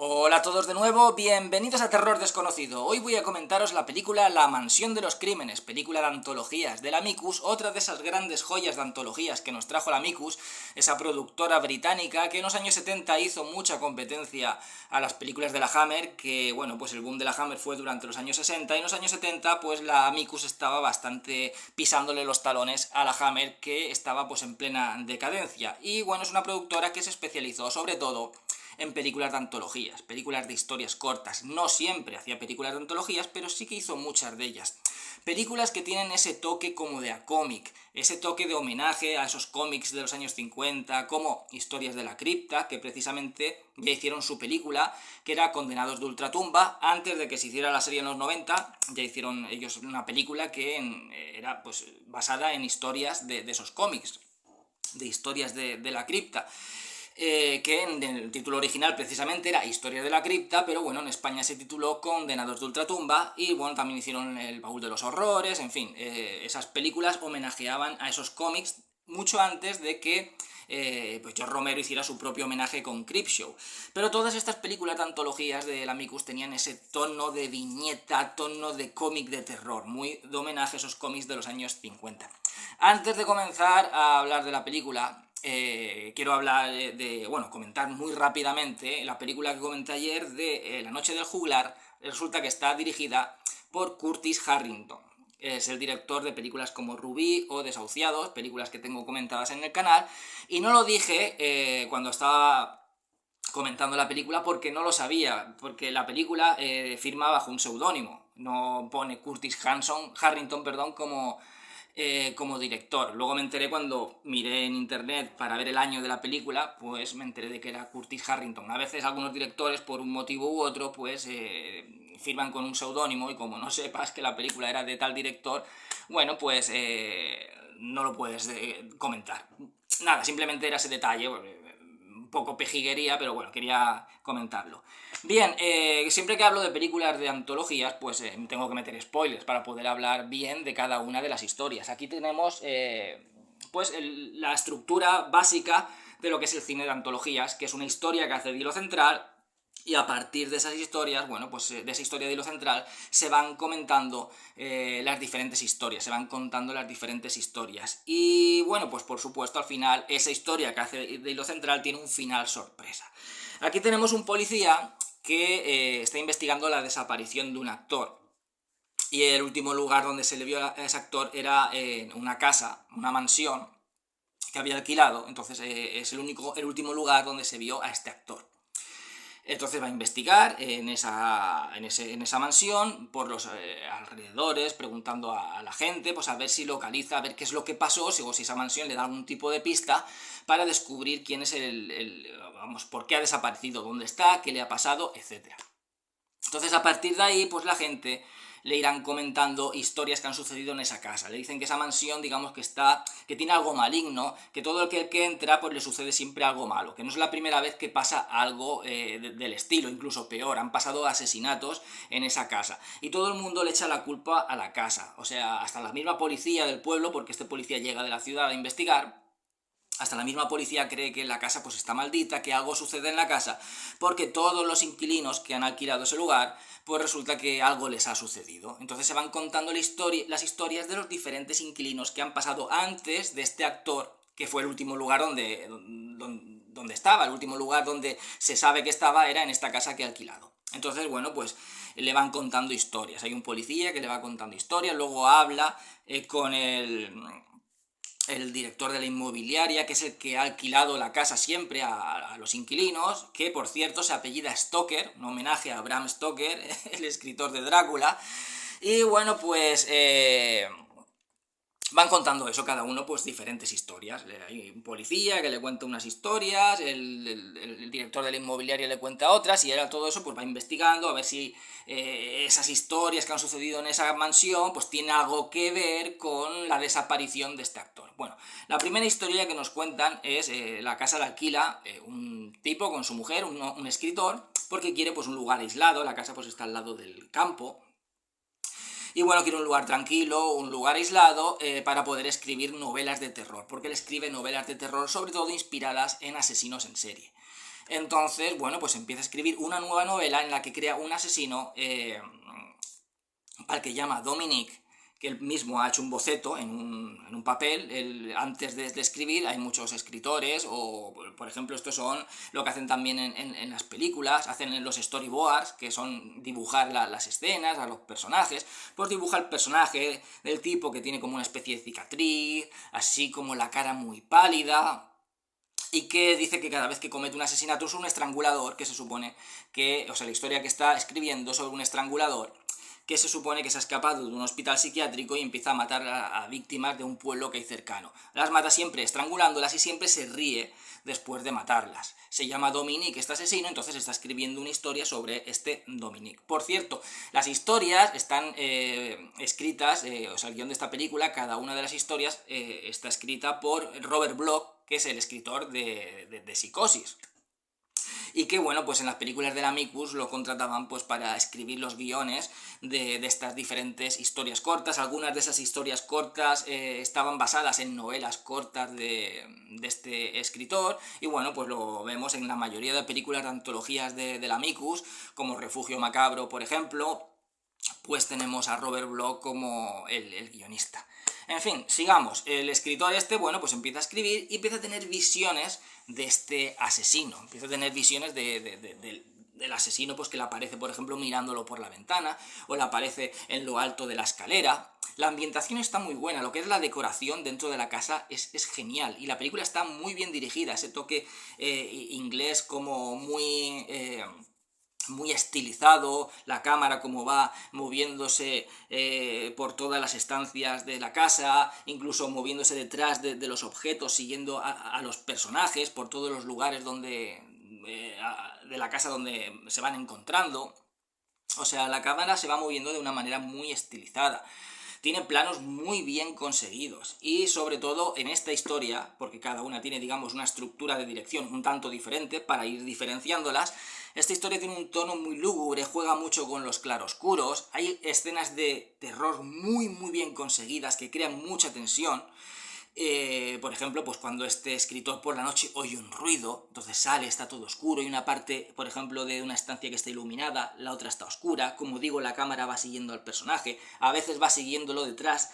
Hola a todos de nuevo, bienvenidos a Terror Desconocido. Hoy voy a comentaros la película La Mansión de los Crímenes, película de antologías de la Amicus, otra de esas grandes joyas de antologías que nos trajo la Amicus, esa productora británica que en los años 70 hizo mucha competencia a las películas de la Hammer, que bueno, pues el boom de la Hammer fue durante los años 60 y en los años 70 pues la Amicus estaba bastante pisándole los talones a la Hammer, que estaba pues en plena decadencia. Y bueno, es una productora que se especializó sobre todo en películas de antologías, películas de historias cortas. No siempre hacía películas de antologías, pero sí que hizo muchas de ellas. Películas que tienen ese toque como de a cómic, ese toque de homenaje a esos cómics de los años 50, como Historias de la Cripta, que precisamente ya hicieron su película, que era Condenados de Ultratumba. Antes de que se hiciera la serie en los 90, ya hicieron ellos una película que era pues basada en historias de esos cómics, de Historias de la Cripta. Que en el título original precisamente era Historia de la Cripta, pero bueno, en España se tituló Condenados de Ultratumba, y bueno, también hicieron El Baúl de los Horrores, en fin, esas películas homenajeaban a esos cómics mucho antes de que pues George Romero hiciera su propio homenaje con Creepshow. Pero todas estas películas de antologías de la Amicus tenían ese tono de viñeta, tono de cómic de terror, muy de homenaje a esos cómics de los años 50. Antes de comenzar a hablar de la película, quiero hablar comentar muy rápidamente la película que comenté ayer de La Noche del Juglar. Resulta que está dirigida por Curtis Harrington. Es el director de películas como Rubí o Desahuciados, películas que tengo comentadas en el canal, y no lo dije cuando estaba comentando la película porque no lo sabía, porque la película firma bajo un seudónimo, no pone Curtis Harrington como director. Luego me enteré cuando miré en internet para ver el año de la película, pues me enteré de que era Curtis Harrington. A veces algunos directores, por un motivo u otro, pues firman con un seudónimo, y como no sepas que la película era de tal director, bueno, pues no lo puedes comentar. Nada, simplemente era ese detalle, un poco pejiguería, pero bueno, quería comentarlo. Bien, siempre que hablo de películas de antologías, pues tengo que meter spoilers para poder hablar bien de cada una de las historias. Aquí tenemos la estructura básica de lo que es el cine de antologías, que es una historia que hace de hilo central, y a partir de esas historias, bueno, pues de esa historia de hilo central, se van comentando las diferentes historias, se van contando las diferentes historias. Y bueno, pues por supuesto, al final, esa historia que hace de hilo central tiene un final sorpresa. Aquí tenemos un policía que está investigando la desaparición de un actor. Y el último lugar donde se le vio a ese actor era en una casa, una mansión que había alquilado. Entonces es el último lugar donde se vio a este actor. Entonces va a investigar en esa mansión, por los alrededores, preguntando a la gente, pues a ver si localiza, a ver qué es lo que pasó, o si esa mansión le da algún tipo de pista para descubrir quién es por qué ha desaparecido, dónde está, qué le ha pasado, etc. Entonces, a partir de ahí, pues la gente le irán comentando historias que han sucedido en esa casa. Le dicen que esa mansión, digamos, que tiene algo maligno, que todo el que entra, pues le sucede siempre algo malo, que no es la primera vez que pasa algo del estilo, incluso peor, han pasado asesinatos en esa casa. Y todo el mundo le echa la culpa a la casa, o sea, hasta la misma policía del pueblo, porque este policía llega de la ciudad a investigar. Hasta la misma policía cree que la casa pues está maldita, que algo sucede en la casa, porque todos los inquilinos que han alquilado ese lugar, pues resulta que algo les ha sucedido. Entonces se van contando las historias de los diferentes inquilinos que han pasado antes de este actor, que fue el último lugar donde estaba, el último lugar donde se sabe que estaba era en esta casa que ha alquilado. Entonces, bueno, pues le van contando historias. Hay un policía que le va contando historias, luego habla con el director de la inmobiliaria, que es el que ha alquilado la casa siempre a los inquilinos, que por cierto se apellida Stoker, un homenaje a Bram Stoker, el escritor de Drácula. Y bueno, pues van contando eso, cada uno pues diferentes historias. Hay un policía que le cuenta unas historias, el director de la inmobiliaria le cuenta otras, y él a todo eso pues va investigando a ver si esas historias que han sucedido en esa mansión pues tiene algo que ver con la desaparición de este actor. Bueno, la primera historia que nos cuentan es la casa la alquila un tipo con su mujer, un escritor, porque quiere pues un lugar aislado. La casa pues está al lado del campo. Y bueno, quiere un lugar tranquilo, un lugar aislado, para poder escribir novelas de terror, porque él escribe novelas de terror sobre todo inspiradas en asesinos en serie. Entonces, bueno, pues empieza a escribir una nueva novela en la que crea un asesino al que llama Dominic, que él mismo ha hecho un boceto en un papel. Antes de escribir hay muchos escritores, o por ejemplo estos son lo que hacen también en las películas, hacen en los storyboards, que son dibujar las escenas, a los personajes. Pues dibuja el personaje del tipo que tiene como una especie de cicatriz, así como la cara muy pálida, y que dice que cada vez que comete un asesinato es un estrangulador, que se supone que, o sea, la historia que está escribiendo sobre un estrangulador que se supone que se ha escapado de un hospital psiquiátrico y empieza a matar a víctimas de un pueblo que hay cercano. Las mata siempre estrangulándolas y siempre se ríe después de matarlas. Se llama Dominic este asesino, entonces está escribiendo una historia sobre este Dominic. Por cierto, las historias están escritas, o sea, el guión de esta película, cada una de las historias está escrita por Robert Bloch, que es el escritor de Psicosis. Y que, bueno, pues en las películas de la Amicus lo contrataban pues para escribir los guiones de estas diferentes historias cortas. Algunas de esas historias cortas estaban basadas en novelas cortas de este escritor, y bueno, pues lo vemos en la mayoría de películas de antologías de la Amicus, como Refugio Macabro, por ejemplo. Pues tenemos a Robert Bloch como el guionista. En fin, sigamos. El escritor bueno, pues empieza a escribir y empieza a tener visiones de este asesino. Empieza a tener visiones del asesino, pues que le aparece, por ejemplo, mirándolo por la ventana, o le aparece en lo alto de la escalera. La ambientación está muy buena, lo que es la decoración dentro de la casa es genial, y la película está muy bien dirigida, ese toque inglés como muy estilizado, la cámara como va moviéndose por todas las estancias de la casa, incluso moviéndose detrás de los objetos, siguiendo a los personajes por todos los lugares de la casa donde se van encontrando. O sea, la cámara se va moviendo de una manera muy estilizada. Tiene planos muy bien conseguidos, y sobre todo en esta historia, porque cada una tiene, digamos, una estructura de dirección un tanto diferente para ir diferenciándolas. Esta historia tiene un tono muy lúgubre, juega mucho con los claroscuros, hay escenas de terror muy bien conseguidas que crean mucha tensión. Por ejemplo, pues cuando este escritor por la noche oye un ruido, entonces sale, está todo oscuro, y una parte, por ejemplo, de una estancia que está iluminada, la otra está oscura. Como digo, la cámara va siguiendo al personaje, a veces va siguiéndolo detrás,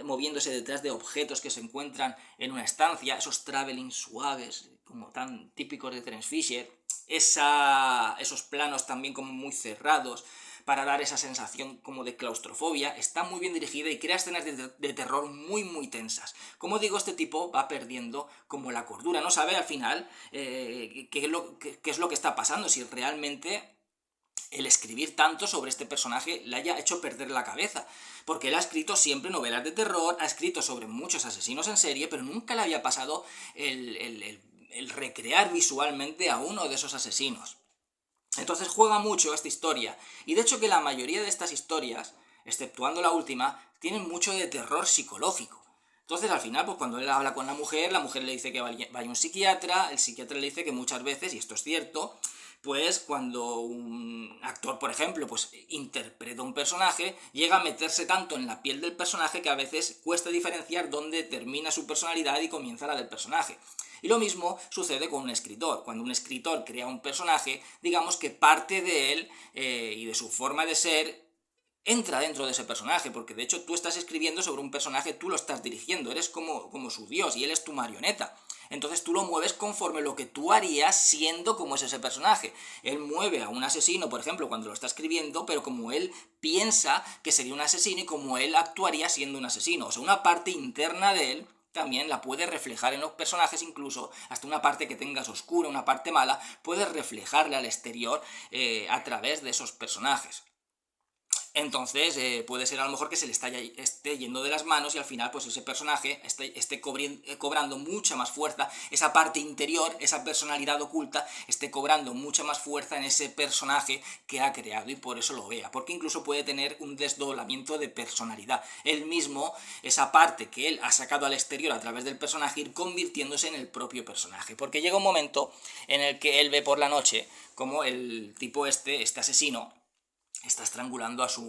moviéndose detrás de objetos que se encuentran en una estancia, esos traveling suaves, como tan típicos de Terence Fisher, esos planos también como muy cerrados, para dar esa sensación como de claustrofobia. Está muy bien dirigida y crea escenas de terror muy tensas. Como digo, este tipo va perdiendo como la cordura, no sabe al final qué es lo que está pasando, si realmente el escribir tanto sobre este personaje le haya hecho perder la cabeza, porque él ha escrito siempre novelas de terror, ha escrito sobre muchos asesinos en serie, pero nunca le había pasado el recrear visualmente a uno de esos asesinos. Entonces juega mucho esta historia, y de hecho que la mayoría de estas historias, exceptuando la última, tienen mucho de terror psicológico. Entonces al final, pues cuando él habla con la mujer le dice que vaya a un psiquiatra, el psiquiatra le dice que muchas veces, y esto es cierto, pues cuando un actor, por ejemplo, pues interpreta un personaje, llega a meterse tanto en la piel del personaje que a veces cuesta diferenciar dónde termina su personalidad y comienza la del personaje. Y lo mismo sucede con un escritor. Cuando un escritor crea un personaje, digamos que parte de él y de su forma de ser entra dentro de ese personaje, porque de hecho tú estás escribiendo sobre un personaje, tú lo estás dirigiendo, eres como su dios y él es tu marioneta. Entonces tú lo mueves conforme lo que tú harías siendo como es ese personaje. Él mueve a un asesino, por ejemplo, cuando lo está escribiendo, pero como él piensa que sería un asesino y como él actuaría siendo un asesino. O sea, una parte interna de él también la puede reflejar en los personajes, incluso hasta una parte que tengas oscura, una parte mala, puedes reflejarle al exterior a través de esos personajes. Entonces puede ser a lo mejor que se le esté yendo de las manos y al final pues ese personaje esté cobrando mucha más fuerza, esa parte interior, esa personalidad oculta, esté cobrando mucha más fuerza en ese personaje que ha creado, y por eso lo vea, porque incluso puede tener un desdoblamiento de personalidad. Él mismo, esa parte que él ha sacado al exterior a través del personaje, ir convirtiéndose en el propio personaje, porque llega un momento en el que él ve por la noche como el tipo este asesino, está estrangulando a su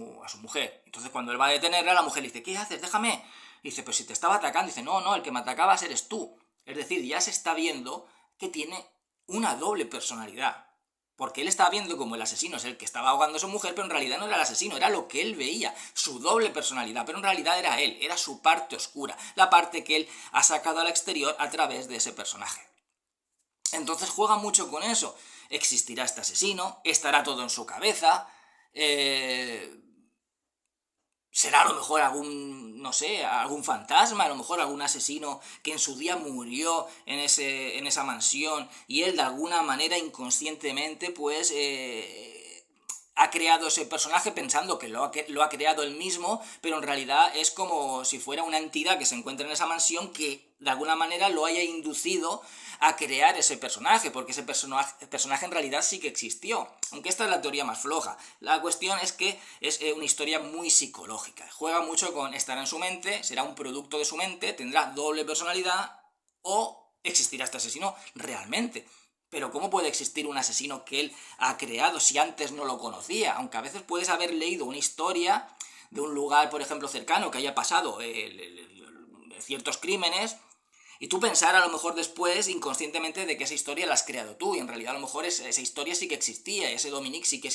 mujer. Entonces cuando él va a detenerla, la mujer le dice, ¿qué haces? Déjame. Y dice, pues si te estaba atacando. Y dice, no, el que me atacabas eres tú. Es decir, ya se está viendo que tiene una doble personalidad. Porque él estaba viendo como el asesino es el que estaba ahogando a su mujer, pero en realidad no era el asesino, era lo que él veía, su doble personalidad, pero en realidad era él, era su parte oscura, la parte que él ha sacado al exterior a través de ese personaje. Entonces juega mucho con eso. Existirá este asesino, estará todo en su cabeza, será a lo mejor algún, no sé, algún fantasma, a lo mejor algún asesino que en su día murió en esa mansión y él de alguna manera inconscientemente pues ha creado ese personaje pensando que lo ha creado él mismo, pero en realidad es como si fuera una entidad que se encuentra en esa mansión que de alguna manera lo haya inducido a crear ese personaje, porque ese personaje en realidad sí que existió, aunque esta es la teoría más floja. La cuestión es que es una historia muy psicológica, juega mucho con estar en su mente, será un producto de su mente, tendrá doble personalidad o existirá este asesino realmente. Pero ¿cómo puede existir un asesino que él ha creado si antes no lo conocía? Aunque a veces puedes haber leído una historia de un lugar, por ejemplo, cercano que haya pasado ciertos crímenes y tú pensar a lo mejor después inconscientemente de que esa historia la has creado tú y en realidad a lo mejor esa historia sí que existía, ese Dominic sí que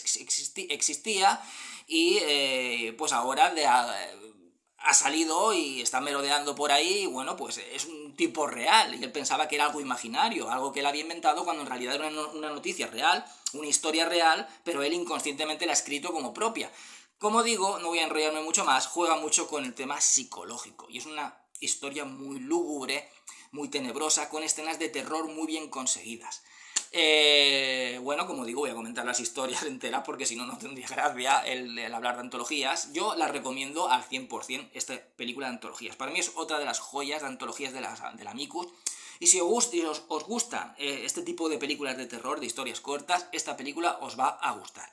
existía y pues ahora ha salido y está merodeando por ahí y bueno, pues es un tipo real y él pensaba que era algo imaginario, algo que él había inventado cuando en realidad era una noticia real, una historia real, pero él inconscientemente la ha escrito como propia. Como digo, no voy a enrollarme mucho más, juega mucho con el tema psicológico y es una historia muy lúgubre, muy tenebrosa, con escenas de terror muy bien conseguidas. Bueno, como digo, voy a comentar las historias enteras porque si no, no tendría gracia el hablar de antologías. Yo la recomiendo al 100% esta película de antologías. Para mí es otra de las joyas de antologías de la Amicus. Y si os gustan este tipo de películas de terror, de historias cortas, esta película os va a gustar.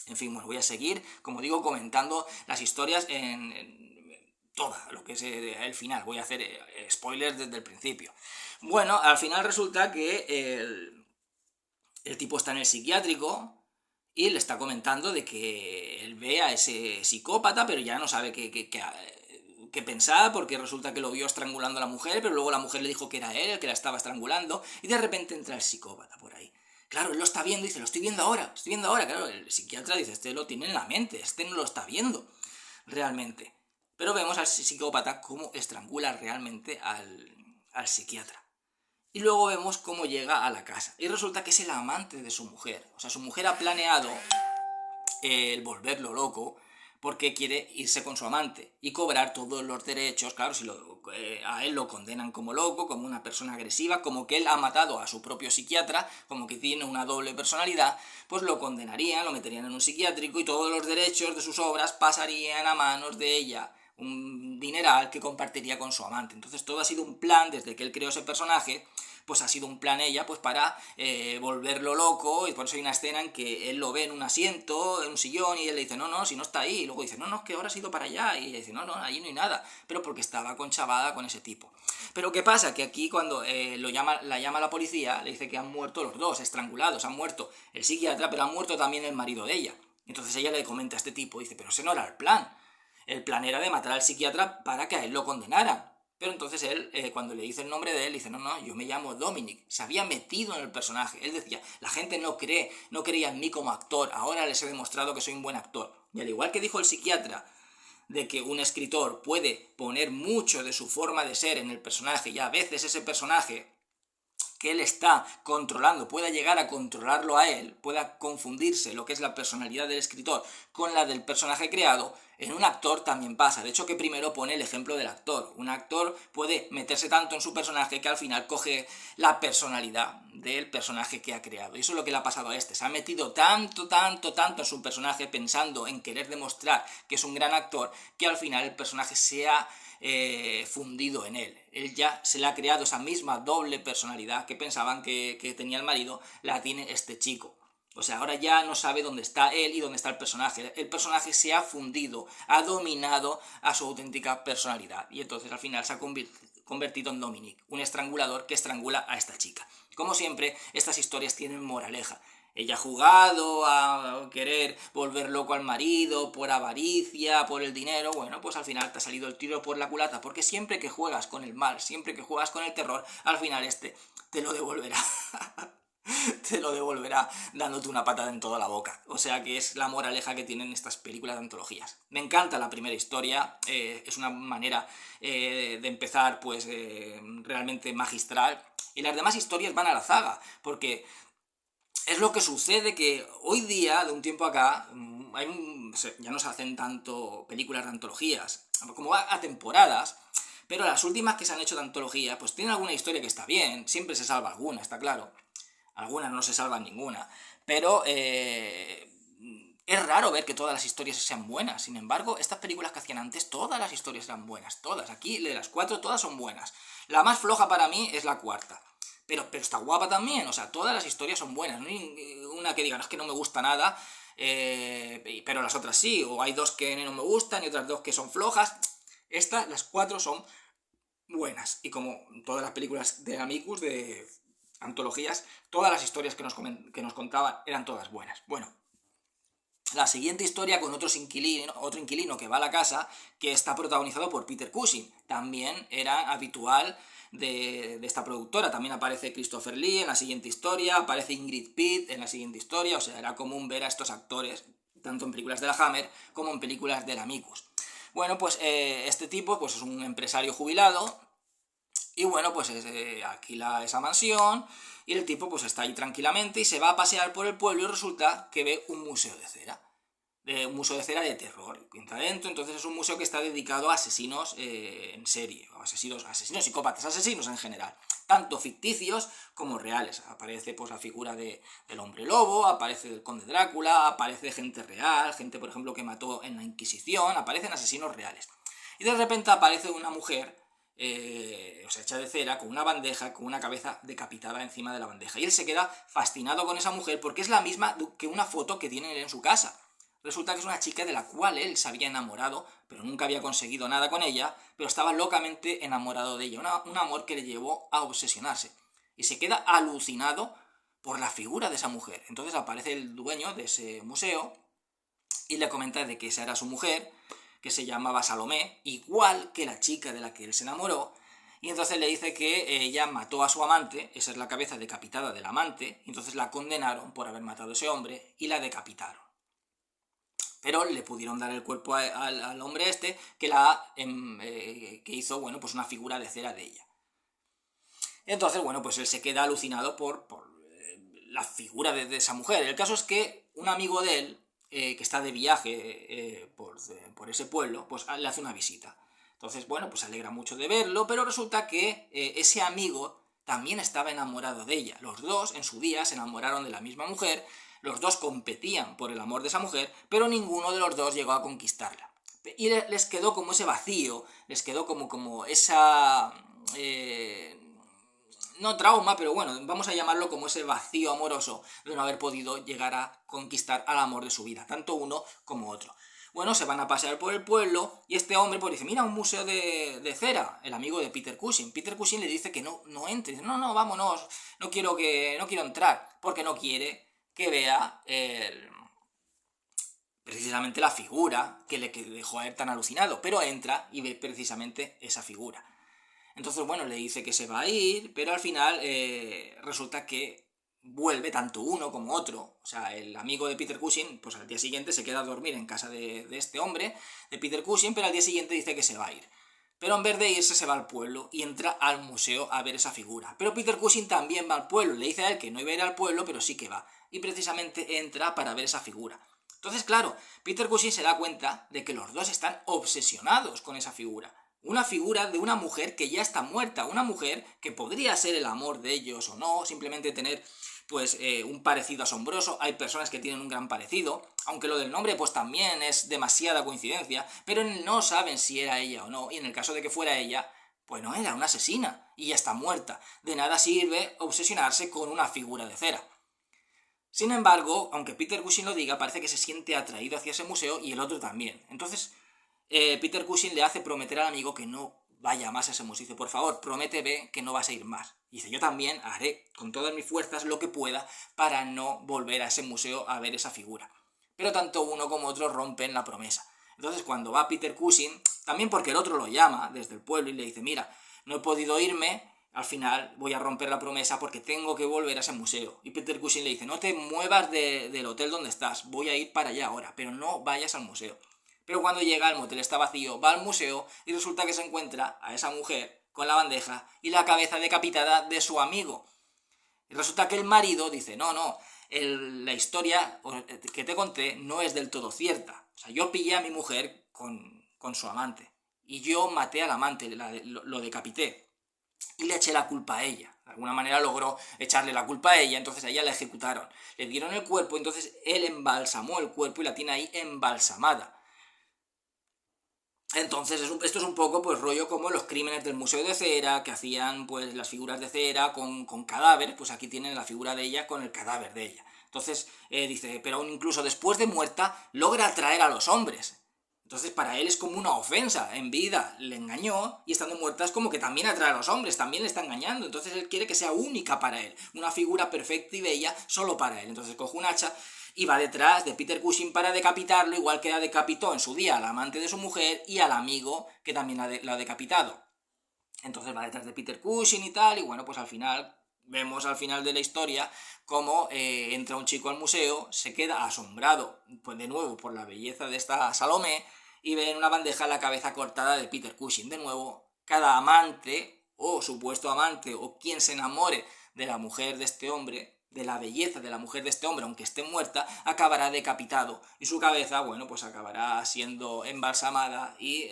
En fin, bueno, voy a seguir, como digo, comentando las historias en toda lo que es el final. Voy a hacer spoilers desde el principio. Bueno, al final resulta que el tipo está en el psiquiátrico y le está comentando de que él ve a ese psicópata, pero ya no sabe qué pensar, porque resulta que lo vio estrangulando a la mujer, pero luego la mujer le dijo que era él el que la estaba estrangulando, y de repente entra el psicópata por ahí. Claro, él lo está viendo y dice, lo estoy viendo ahora, estoy viendo ahora. Claro, el psiquiatra dice, este lo tiene en la mente, este no lo está viendo realmente. Pero vemos al psicópata cómo estrangula realmente al psiquiatra. Y luego vemos cómo llega a la casa. Y resulta que es el amante de su mujer. O sea, su mujer ha planeado el volverlo loco porque quiere irse con su amante y cobrar todos los derechos. Claro, si a él lo condenan como loco, como una persona agresiva, como que él ha matado a su propio psiquiatra, como que tiene una doble personalidad, pues lo condenarían, lo meterían en un psiquiátrico y todos los derechos de sus obras pasarían a manos de ella. Un dineral que compartiría con su amante. Entonces todo ha sido un plan desde que él creó ese personaje, pues ha sido un plan ella pues para volverlo loco, y por eso hay una escena en que él lo ve en un asiento, en un sillón, y él le dice, no, no, si no está ahí, y luego dice, no, no, es que ahora has ido para allá, y ella dice, no, no, allí no hay nada, pero porque estaba conchavada con ese tipo. Pero ¿qué pasa? Que aquí cuando la llama la policía, le dice que han muerto los dos, estrangulados, han muerto el psiquiatra, pero ha muerto también el marido de ella. Entonces ella le comenta a este tipo, dice, pero ese no era el plan. El plan era de matar al psiquiatra para que a él lo condenaran. Pero entonces él, cuando le dice el nombre de él, dice, no, no, yo me llamo Dominic. Se había metido en el personaje. Él decía, la gente no creía en mí como actor, ahora les he demostrado que soy un buen actor. Y al igual que dijo el psiquiatra, de que un escritor puede poner mucho de su forma de ser en el personaje y a veces ese personaje que él está controlando pueda llegar a controlarlo a él, pueda confundirse lo que es la personalidad del escritor con la del personaje creado, en un actor también pasa. De hecho, que primero pone el ejemplo del actor. Un actor puede meterse tanto en su personaje que al final coge la personalidad del personaje que ha creado. Y eso es lo que le ha pasado a este. Se ha metido tanto en su personaje pensando en querer demostrar que es un gran actor, que al final el personaje se ha fundido en él. Él ya se le ha creado esa misma doble personalidad que pensaban que tenía el marido, la tiene este chico. O sea, ahora ya no sabe dónde está él y dónde está el personaje. El personaje se ha fundido, ha dominado a su auténtica personalidad. Y entonces al final se ha convertido en Dominic, un estrangulador que estrangula a esta chica. Como siempre, estas historias tienen moraleja. Ella ha jugado a querer volver loco al marido por avaricia, por el dinero. Bueno, pues al final te ha salido el tiro por la culata, porque siempre que juegas con el mal, siempre que juegas con el terror, al final este te lo devolverá. te lo devolverá dándote una patada en toda la boca. O sea que es la moraleja que tienen estas películas de antologías. Me encanta la primera historia, es una manera de empezar pues realmente magistral. Y las demás historias van a la zaga, porque es lo que sucede que hoy día, de un tiempo acá, ya no se hacen tanto películas de antologías, como a temporadas, pero las últimas que se han hecho de antología, pues tienen alguna historia que está bien, siempre se salva alguna, está claro. Algunas no se salvan ninguna, pero es raro ver que todas las historias sean buenas. Sin embargo, estas películas que hacían antes, todas las historias eran buenas, todas. Aquí, de las 4, todas son buenas. La más floja para mí es la cuarta. Pero está guapa también, o sea, todas las historias son buenas. No hay una que diga, no, es que no me gusta nada, pero las otras sí. O hay 2 que no me gustan y otras 2 que son flojas. Las 4 son buenas. Y como todas las películas de Amicus, de antologías, todas las historias que nos contaban eran todas buenas. Bueno, la siguiente historia con otro inquilino que va a la casa, que está protagonizado por Peter Cushing. También era habitual de esta productora. También aparece Christopher Lee en la siguiente historia, aparece Ingrid Pitt en la siguiente historia. O sea, era común ver a estos actores, tanto en películas de la Hammer como en películas de la Amicus. Bueno, pues este tipo pues, es un empresario jubilado. Y bueno, pues alquila esa mansión y el tipo pues está ahí tranquilamente y se va a pasear por el pueblo y resulta que ve un museo de cera. Un museo de cera de terror. Entra adentro, entonces es un museo que está dedicado a asesinos en serie, o asesinos psicópatas, asesinos en general, tanto ficticios como reales. Aparece pues la figura del hombre lobo, aparece el conde Drácula, aparece gente real, gente por ejemplo que mató en la Inquisición, aparecen asesinos reales. Y de repente aparece una mujer hecha de cera, con una bandeja, con una cabeza decapitada encima de la bandeja. Y él se queda fascinado con esa mujer porque es la misma que una foto que tiene él en su casa. Resulta que es una chica de la cual él se había enamorado, pero nunca había conseguido nada con ella, pero estaba locamente enamorado de ella. Un amor que le llevó a obsesionarse. Y se queda alucinado por la figura de esa mujer. Entonces aparece el dueño de ese museo y le comenta de que esa era su mujer, que se llamaba Salomé, igual que la chica de la que él se enamoró, y entonces le dice que ella mató a su amante, esa es la cabeza decapitada del amante, y entonces la condenaron por haber matado a ese hombre y la decapitaron. Pero le pudieron dar el cuerpo al hombre este que hizo, bueno, pues una figura de cera de ella. Entonces, bueno, pues él se queda alucinado por la figura de esa mujer. El caso es que un amigo de él, que está de viaje por ese pueblo, pues le hace una visita. Entonces, bueno, pues se alegra mucho de verlo, pero resulta que ese amigo también estaba enamorado de ella. Los dos, en su día, se enamoraron de la misma mujer, los dos competían por el amor de esa mujer, pero ninguno de los dos llegó a conquistarla. Y les quedó como ese vacío, les quedó como esa... no trauma, pero bueno, vamos a llamarlo como ese vacío amoroso de no haber podido llegar a conquistar al amor de su vida, tanto uno como otro. Bueno, se van a pasear por el pueblo y este hombre pues dice, mira, un museo de cera, el amigo de Peter Cushing. Peter Cushing le dice que no entre, dice, no, vámonos, no quiero entrar, porque no quiere que vea precisamente la figura que le dejó a él tan alucinado, pero entra y ve precisamente esa figura. Entonces, bueno, le dice que se va a ir, pero al final resulta que vuelve tanto uno como otro. O sea, el amigo de Peter Cushing, pues al día siguiente se queda a dormir en casa de este hombre, de Peter Cushing, pero al día siguiente dice que se va a ir. Pero en vez de irse, se va al pueblo y entra al museo a ver esa figura. Pero Peter Cushing también va al pueblo. Le dice a él que no iba a ir al pueblo, pero sí que va. Y precisamente entra para ver esa figura. Entonces, claro, Peter Cushing se da cuenta de que los dos están obsesionados con esa figura. Una figura de una mujer que ya está muerta, una mujer que podría ser el amor de ellos o no, simplemente tener pues un parecido asombroso. Hay personas que tienen un gran parecido, aunque lo del nombre pues también es demasiada coincidencia, pero no saben si era ella o no, y en el caso de que fuera ella, pues no, era una asesina y ya está muerta. De nada sirve obsesionarse con una figura de cera. Sin embargo, aunque Peter Cushing lo diga, parece que se siente atraído hacia ese museo y el otro también. Entonces, Peter Cushing le hace prometer al amigo que no vaya más a ese museo. Dice, por favor, prométeme que no vas a ir más. Y dice, yo también haré con todas mis fuerzas lo que pueda para no volver a ese museo a ver esa figura. Pero tanto uno como otro rompen la promesa. Entonces, cuando va Peter Cushing, también porque el otro lo llama desde el pueblo y le dice, mira, no he podido irme al final voy a romper la promesa porque tengo que volver a ese museo. Y Peter Cushing le dice, no te muevas del hotel donde estás, voy a ir para allá ahora, pero no vayas al museo. Pero cuando llega, el motel está vacío, va al museo y resulta que se encuentra a esa mujer con la bandeja y la cabeza decapitada de su amigo. Y resulta que el marido dice, no, la historia que te conté no es del todo cierta. O sea, yo pillé a mi mujer con su amante y yo maté al amante, lo decapité y le eché la culpa a ella. De alguna manera logró echarle la culpa a ella, entonces a ella la ejecutaron. Le dieron el cuerpo, entonces él embalsamó el cuerpo y la tiene ahí embalsamada. Entonces esto es un poco pues rollo como los crímenes del Museo de Cera, que hacían pues las figuras de cera con cadáveres, pues aquí tienen la figura de ella con el cadáver de ella. Entonces dice, pero aún incluso después de muerta logra atraer a los hombres. Entonces para él es como una ofensa. En vida le engañó y estando muerta es como que también atrae a los hombres, también le está engañando. Entonces él quiere que sea única para él, una figura perfecta y bella solo para él. Entonces coge un hacha y va detrás de Peter Cushing para decapitarlo, igual que la decapitó en su día al amante de su mujer y al amigo que también la ha decapitado. Entonces va detrás de Peter Cushing y tal, y bueno, pues al final vemos al final de la historia cómo entra un chico al museo, se queda asombrado, pues de nuevo, por la belleza de esta Salomé, y ve en una bandeja la cabeza cortada de Peter Cushing. De nuevo, cada amante, o supuesto amante, o quien se enamore de la mujer de este hombre, de la belleza de la mujer de este hombre, aunque esté muerta, acabará decapitado. Y su cabeza, bueno, pues acabará siendo embalsamada y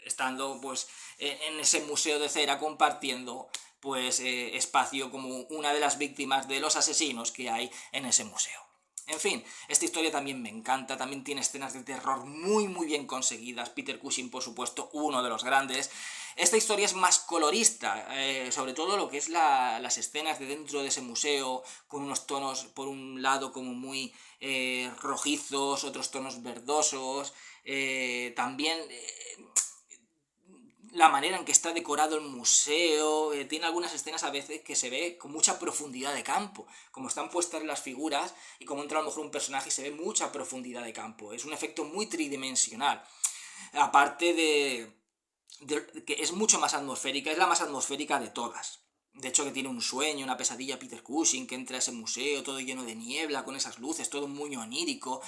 estando pues en ese museo de cera compartiendo pues espacio como una de las víctimas de los asesinos que hay en ese museo. En fin, esta historia también me encanta, también tiene escenas de terror muy bien conseguidas. Peter Cushing, por supuesto, uno de los grandes. Esta historia es más colorista, sobre todo lo que es las escenas de dentro de ese museo, con unos tonos, por un lado, como muy rojizos, otros tonos verdosos. También la manera en que está decorado el museo, tiene algunas escenas a veces que se ve con mucha profundidad de campo, como están puestas las figuras y como entra a lo mejor un personaje y se ve mucha profundidad de campo, es un efecto muy tridimensional, aparte de que es mucho más atmosférica, es la más atmosférica de todas. De hecho que tiene un sueño, una pesadilla Peter Cushing, que entra a ese museo todo lleno de niebla, con esas luces, todo muy onírico,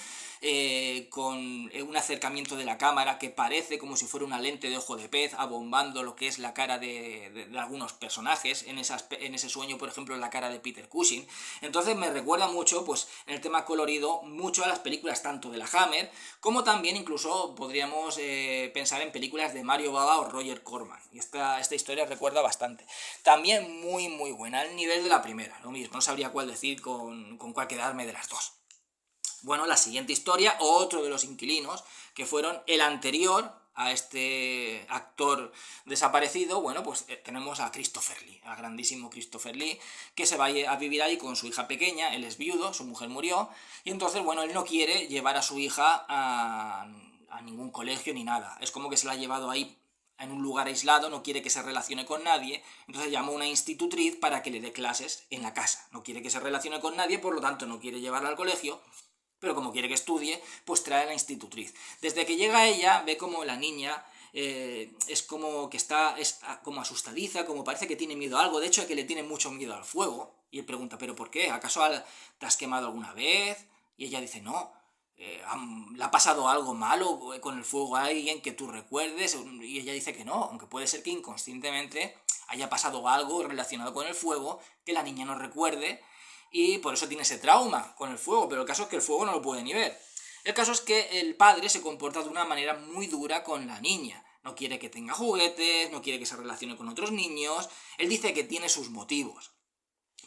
con un acercamiento de la cámara que parece como si fuera una lente de ojo de pez, abombando lo que es la cara de algunos personajes, en ese sueño, por ejemplo, la cara de Peter Cushing. Entonces me recuerda mucho, pues, en el tema colorido, mucho a las películas tanto de la Hammer, como también incluso podríamos pensar en películas de Mario Bava o Roger Corman. Y esta historia recuerda bastante. También muy buena, al nivel de la primera, lo mismo, no sabría cuál decir con cuál quedarme de las dos. Bueno, la siguiente historia, otro de los inquilinos, que fueron el anterior a este actor desaparecido, bueno, pues tenemos a Christopher Lee, al grandísimo Christopher Lee, que se va a vivir ahí con su hija pequeña, él es viudo, su mujer murió, y entonces, bueno, él no quiere llevar a su hija a ningún colegio ni nada, es como que se la ha llevado ahí en un lugar aislado, no quiere que se relacione con nadie, entonces llama a una institutriz para que le dé clases en la casa. No quiere que se relacione con nadie, por lo tanto no quiere llevarla al colegio, pero como quiere que estudie, pues trae a la institutriz. Desde que llega ella, ve como la niña es como que es como asustadiza, como parece que tiene miedo a algo, de hecho es que le tiene mucho miedo al fuego, y él pregunta, ¿pero por qué? ¿Acaso te has quemado alguna vez? Y ella dice, no, ¿le ha pasado algo malo con el fuego a alguien que tú recuerdes? Y ella dice que no, aunque puede ser que inconscientemente haya pasado algo relacionado con el fuego que la niña no recuerde y por eso tiene ese trauma con el fuego, pero el caso es que el fuego no lo puede ni ver. El caso es que el padre se comporta de una manera muy dura con la niña. No quiere que tenga juguetes, no quiere que se relacione con otros niños, él dice que tiene sus motivos.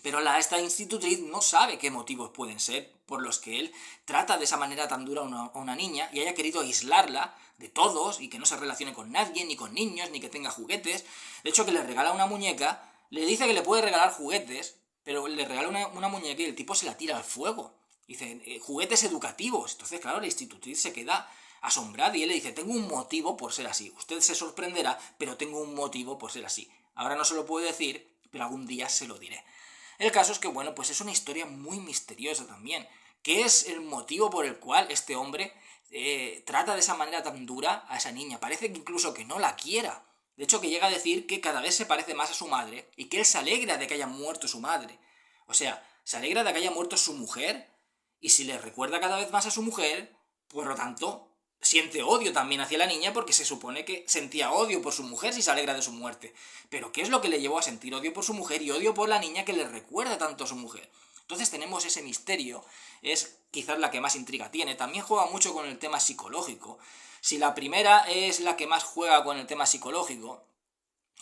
Pero esta institutriz no sabe qué motivos pueden ser por los que él trata de esa manera tan dura a una niña y haya querido aislarla de todos y que no se relacione con nadie, ni con niños, ni que tenga juguetes. De hecho, que le regala una muñeca, le dice que le puede regalar juguetes, pero le regala una muñeca y el tipo se la tira al fuego. Dice, juguetes educativos. Entonces, claro, la institutriz se queda asombrada y él le dice, tengo un motivo por ser así. Usted se sorprenderá, pero tengo un motivo por ser así. Ahora no se lo puedo decir, pero algún día se lo diré. El caso es que, bueno, pues es una historia muy misteriosa también. ¿Qué es el motivo por el cual este hombre trata de esa manera tan dura a esa niña? Parece que incluso que no la quiera. De hecho, que llega a decir que cada vez se parece más a su madre y que él se alegra de que haya muerto su madre. O sea, se alegra de que haya muerto su mujer y si le recuerda cada vez más a su mujer, por lo tanto, siente odio también hacia la niña porque se supone que sentía odio por su mujer si se alegra de su muerte. Pero ¿qué es lo que le llevó a sentir odio por su mujer y odio por la niña que le recuerda tanto a su mujer? Entonces tenemos ese misterio, es quizás la que más intriga tiene. También juega mucho con el tema psicológico. Si la primera es la que más juega con el tema psicológico,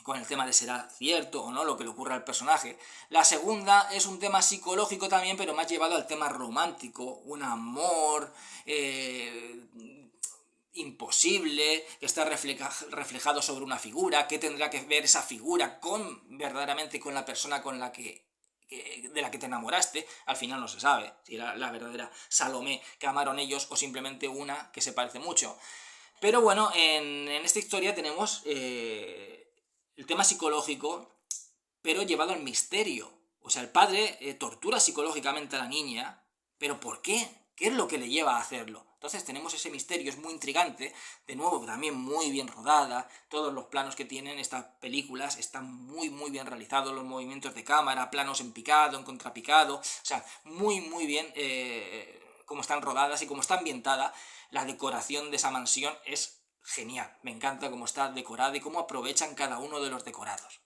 con el tema de será cierto o no lo que le ocurra al personaje. La segunda es un tema psicológico también, pero más llevado al tema romántico, un amor imposible, que está reflejado sobre una figura, que tendrá que ver esa figura verdaderamente con la persona con la de la que te enamoraste. Al final no se sabe si era la verdadera Salomé que amaron ellos o simplemente una que se parece mucho. Pero bueno, en esta historia tenemos el tema psicológico, pero llevado al misterio. O sea, el padre tortura psicológicamente a la niña, pero ¿por qué? ¿Qué es lo que le lleva a hacerlo? Entonces tenemos ese misterio, es muy intrigante, de nuevo también muy bien rodada, todos los planos que tienen estas películas están muy bien realizados, los movimientos de cámara, planos en picado, en contrapicado, o sea, muy bien cómo están rodadas y cómo está ambientada. La decoración de esa mansión es genial, me encanta cómo está decorada y cómo aprovechan cada uno de los decorados.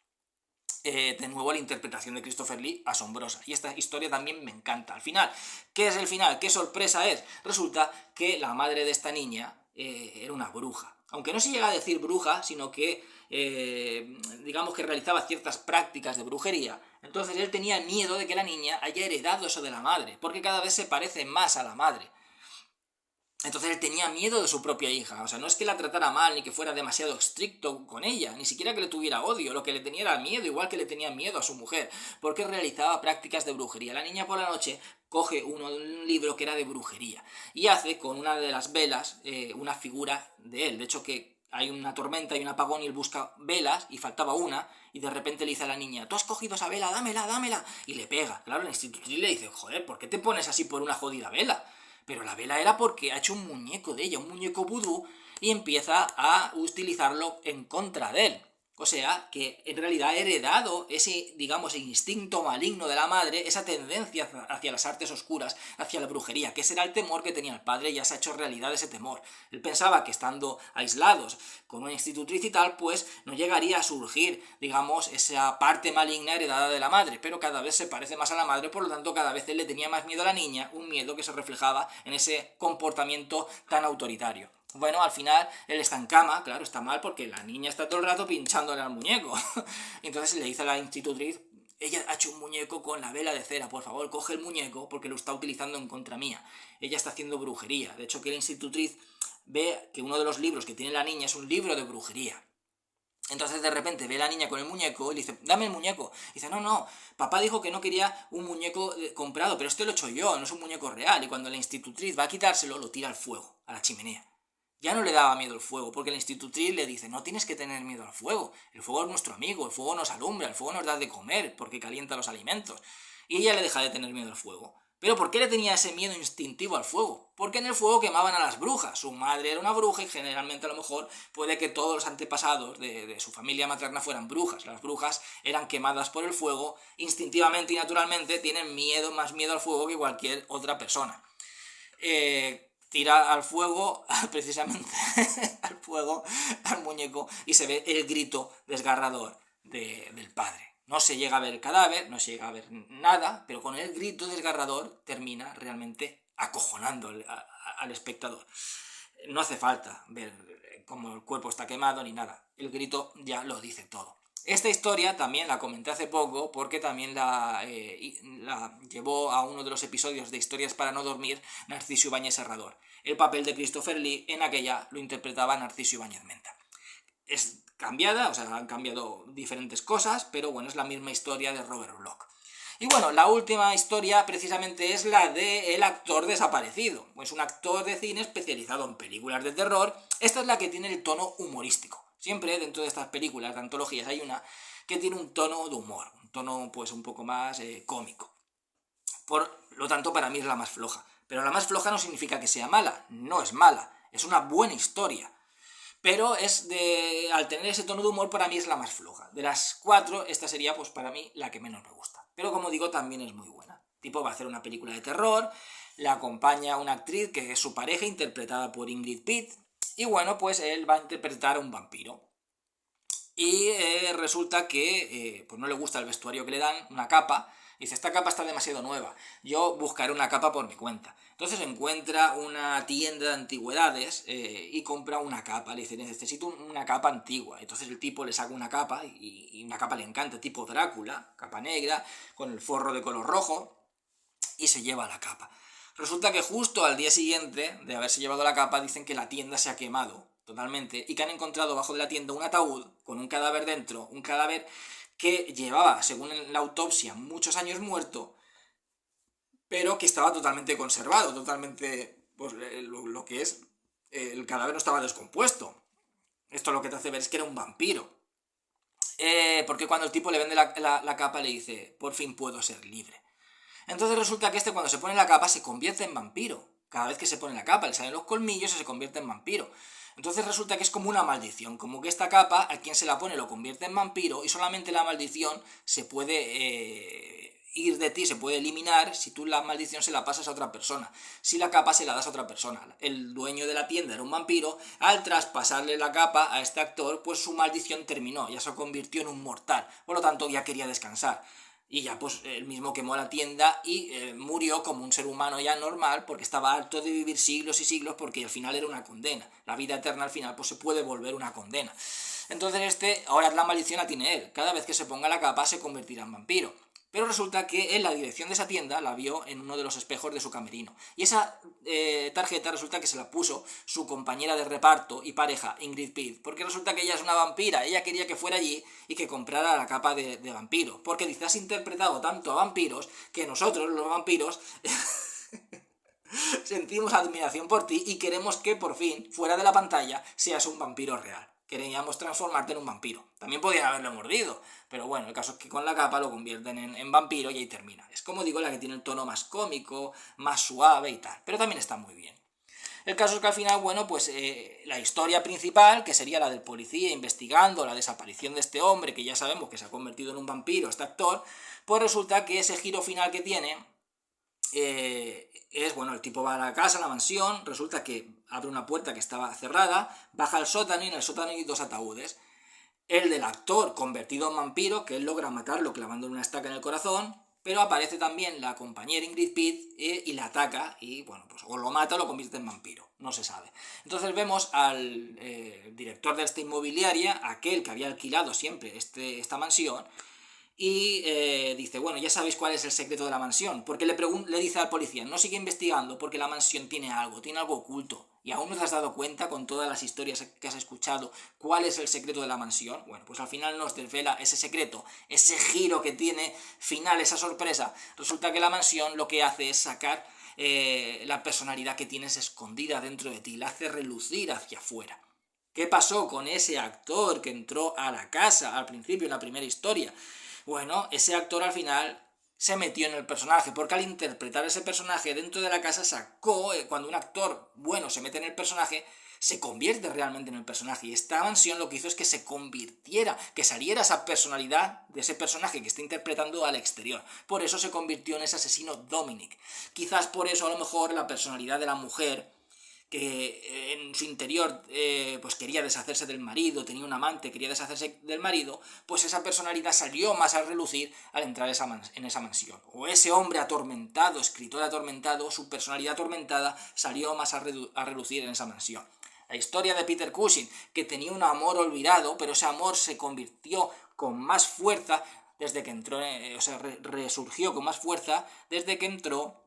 De nuevo la interpretación de Christopher Lee asombrosa y esta historia también me encanta. Al final, ¿qué es el final? ¿Qué sorpresa es? Resulta que la madre de esta niña era una bruja, aunque no se llega a decir bruja, sino que digamos que realizaba ciertas prácticas de brujería. Entonces él tenía miedo de que la niña haya heredado eso de la madre, porque cada vez se parece más a la madre. Entonces él tenía miedo de su propia hija, o sea, no es que la tratara mal ni que fuera demasiado estricto con ella, ni siquiera que le tuviera odio, lo que le tenía era miedo, igual que le tenía miedo a su mujer, porque realizaba prácticas de brujería. La niña por la noche coge un libro que era de brujería y hace con una de las velas una figura de él. De hecho que hay una tormenta y un apagón y él busca velas y faltaba una y de repente le dice a la niña, tú has cogido esa vela, dámela, y le pega. Claro, el institutriz le dice, joder, ¿por qué te pones así por una jodida vela? Pero la vela era porque ha hecho un muñeco de ella, un muñeco vudú, y empieza a utilizarlo en contra de él. O sea, que en realidad ha heredado ese, digamos, instinto maligno de la madre, esa tendencia hacia las artes oscuras, hacia la brujería, que ese era el temor que tenía el padre y ya se ha hecho realidad ese temor. Él pensaba que estando aislados con una institutriz y tal, pues no llegaría a surgir, digamos, esa parte maligna heredada de la madre, pero cada vez se parece más a la madre, por lo tanto cada vez él le tenía más miedo a la niña, un miedo que se reflejaba en ese comportamiento tan autoritario. Bueno, al final él está en cama, claro, está mal porque la niña está todo el rato pinchándole al muñeco. Entonces le dice a la institutriz, ella ha hecho un muñeco con la vela de cera, por favor, coge el muñeco porque lo está utilizando en contra mía. Ella está haciendo brujería. De hecho que la institutriz ve que uno de los libros que tiene la niña es un libro de brujería. Entonces de repente ve a la niña con el muñeco y le dice, dame el muñeco. Y dice, no, papá dijo que no quería un muñeco comprado, pero este lo he hecho yo, no es un muñeco real. Y cuando la institutriz va a quitárselo, lo tira al fuego, a la chimenea. Ya no le daba miedo el fuego, porque la institutriz le dice, no tienes que tener miedo al fuego, el fuego es nuestro amigo, el fuego nos alumbra, el fuego nos da de comer, porque calienta los alimentos. Y ella le deja de tener miedo al fuego. ¿Pero por qué le tenía ese miedo instintivo al fuego? Porque en el fuego quemaban a las brujas. Su madre era una bruja y generalmente a lo mejor puede que todos los antepasados de su familia materna fueran brujas. Las brujas eran quemadas por el fuego, instintivamente y naturalmente tienen más miedo al fuego que cualquier otra persona. Tira al fuego, precisamente al fuego, al muñeco, y se ve el grito desgarrador del padre. No se llega a ver el cadáver, no se llega a ver nada, pero con el grito desgarrador termina realmente acojonando al espectador. No hace falta ver cómo el cuerpo está quemado ni nada, el grito ya lo dice todo. Esta historia también la comenté hace poco porque también la llevó a uno de los episodios de Historias para no dormir Narciso Ibáñez Serrador. El papel de Christopher Lee en aquella lo interpretaba Narciso Ibáñez Menta. Es cambiada, o sea, han cambiado diferentes cosas, pero bueno, es la misma historia de Robert Bloch. Y bueno, la última historia precisamente es la del actor desaparecido. Es un actor de cine especializado en películas de terror. Esta es la que tiene el tono humorístico. Siempre dentro de estas películas de antologías hay una que tiene un tono de humor, un tono pues un poco más cómico. Por lo tanto, para mí es la más floja. Pero la más floja no significa que sea mala, no es mala, es una buena historia. pero al tener ese tono de humor, para mí es la más floja. De las 4, esta sería pues para mí la que menos me gusta. Pero como digo, también es muy buena. Tipo, va a hacer una película de terror, la acompaña una actriz que es su pareja, interpretada por Ingrid Pitt, y bueno, pues él va a interpretar a un vampiro. Y resulta que pues no le gusta el vestuario que le dan, una capa. Dice, esta capa está demasiado nueva, yo buscaré una capa por mi cuenta. Entonces encuentra una tienda de antigüedades y compra una capa. Le dice, necesito una capa antigua. Entonces el tipo le saca una capa, y una capa le encanta, tipo Drácula, capa negra, con el forro de color rojo, y se lleva la capa. Resulta que justo al día siguiente de haberse llevado la capa, dicen que la tienda se ha quemado totalmente y que han encontrado bajo de la tienda un ataúd con un cadáver dentro, un cadáver que llevaba, según la autopsia, muchos años muerto, pero que estaba totalmente conservado, totalmente, pues lo que es, el cadáver no estaba descompuesto. Esto lo que te hace ver es que era un vampiro. Porque cuando el tipo le vende la capa le dice, por fin puedo ser libre. Entonces resulta que cuando se pone la capa se convierte en vampiro. Cada vez que se pone la capa le salen los colmillos y se convierte en vampiro. Entonces resulta que es como una maldición, como que esta capa a quien se la pone lo convierte en vampiro y solamente la maldición se puede ir de ti, se puede eliminar si tú la maldición se la pasas a otra persona. Si la capa se la das a otra persona. El dueño de la tienda era un vampiro, al traspasarle la capa a este actor, pues su maldición terminó, ya se convirtió en un mortal, por lo tanto ya quería descansar. Y ya pues él mismo quemó la tienda y murió como un ser humano ya normal porque estaba harto de vivir siglos y siglos porque al final era una condena. La vida eterna al final pues se puede volver una condena. Entonces ahora la maldición la tiene él. Cada vez que se ponga la capa se convertirá en vampiro. Pero resulta que en la dirección de esa tienda la vio en uno de los espejos de su camerino. Y esa tarjeta resulta que se la puso su compañera de reparto y pareja, Ingrid Pitt. Porque resulta que ella es una vampira. Ella quería que fuera allí y que comprara la capa de vampiro. Porque dice, has interpretado tanto a vampiros que nosotros, los vampiros, sentimos admiración por ti y queremos que por fin, fuera de la pantalla, seas un vampiro real. Queríamos transformarte en un vampiro. También podían haberlo mordido, pero bueno, el caso es que con la capa lo convierten en vampiro y ahí termina. Es como digo, la que tiene el tono más cómico, más suave y tal, pero también está muy bien. El caso es que al final, bueno, pues la historia principal, que sería la del policía investigando la desaparición de este hombre, que ya sabemos que se ha convertido en un vampiro, este actor, pues resulta que ese giro final que tiene es, bueno, el tipo va a la casa, a la mansión, resulta que abre una puerta que estaba cerrada, baja al sótano y en el sótano hay 2 ataúdes. El del actor convertido en vampiro, que él logra matarlo clavándole una estaca en el corazón, pero aparece también la compañera Ingrid Pitt y la ataca y, bueno, pues o lo mata o lo convierte en vampiro, no se sabe. Entonces vemos al director de esta inmobiliaria, aquel que había alquilado siempre esta mansión, y dice, bueno, ya sabéis cuál es el secreto de la mansión, porque le dice al policía, no sigue investigando porque la mansión tiene algo oculto, y aún no te has dado cuenta con todas las historias que has escuchado cuál es el secreto de la mansión. Bueno, pues al final nos desvela ese secreto, ese giro que tiene final, esa sorpresa. Resulta que la mansión lo que hace es sacar la personalidad que tienes escondida dentro de ti, la hace relucir hacia afuera. ¿Qué pasó con ese actor que entró a la casa al principio, en la primera historia? Bueno, ese actor al final se metió en el personaje, porque al interpretar ese personaje dentro de la casa sacó, cuando un actor bueno se mete en el personaje, se convierte realmente en el personaje. Y esta mansión lo que hizo es que se convirtiera, que saliera esa personalidad de ese personaje que está interpretando al exterior. Por eso se convirtió en ese asesino Dominic. Quizás por eso a lo mejor la personalidad de la mujer, que en su interior pues quería deshacerse del marido, tenía un amante, quería deshacerse del marido, pues esa personalidad salió más a relucir al entrar en esa mansión. O ese hombre atormentado, escritor atormentado, su personalidad atormentada salió más a relucir en esa mansión. La historia de Peter Cushing, que tenía un amor olvidado, pero ese amor se convirtió con más fuerza desde que entró, resurgió con más fuerza desde que entró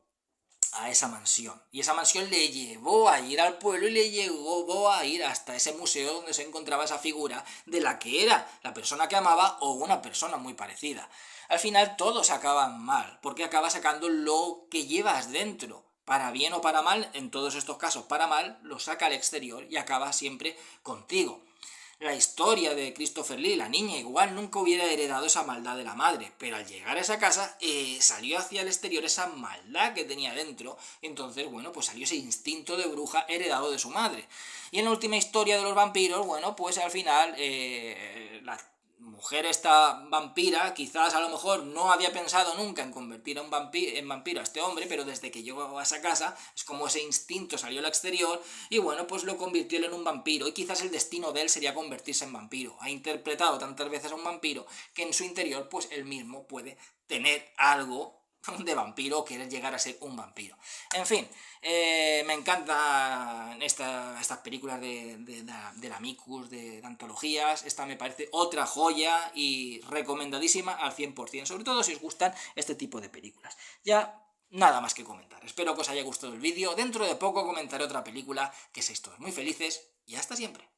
a esa mansión. Y esa mansión le llevó a ir al pueblo y le llevó a ir hasta ese museo donde se encontraba esa figura de la que era la persona que amaba o una persona muy parecida. Al final todos acaban mal, porque acabas sacando lo que llevas dentro. Para bien o para mal, en todos estos casos para mal, lo saca al exterior y acaba siempre contigo. la historia de Christopher Lee, la niña igual nunca hubiera heredado esa maldad de la madre, pero al llegar a esa casa salió hacia el exterior esa maldad que tenía dentro, entonces, bueno, pues salió ese instinto de bruja heredado de su madre. Y en la última historia de los vampiros, bueno, pues al final la mujer esta vampira, quizás a lo mejor no había pensado nunca en convertir en vampiro a este hombre, pero desde que llegó a esa casa es como ese instinto salió al exterior y bueno, pues lo convirtió en un vampiro y quizás el destino de él sería convertirse en vampiro. Ha interpretado tantas veces a un vampiro que en su interior pues él mismo puede tener algo de vampiro o querer llegar a ser un vampiro. En fin, me encantan estas películas de la Amicus, de antologías. Esta me parece otra joya y recomendadísima al 100%, sobre todo si os gustan este tipo de películas. Ya nada más que comentar. Espero que os haya gustado el vídeo. Dentro de poco comentaré otra película. Que seáis todos muy felices y hasta siempre.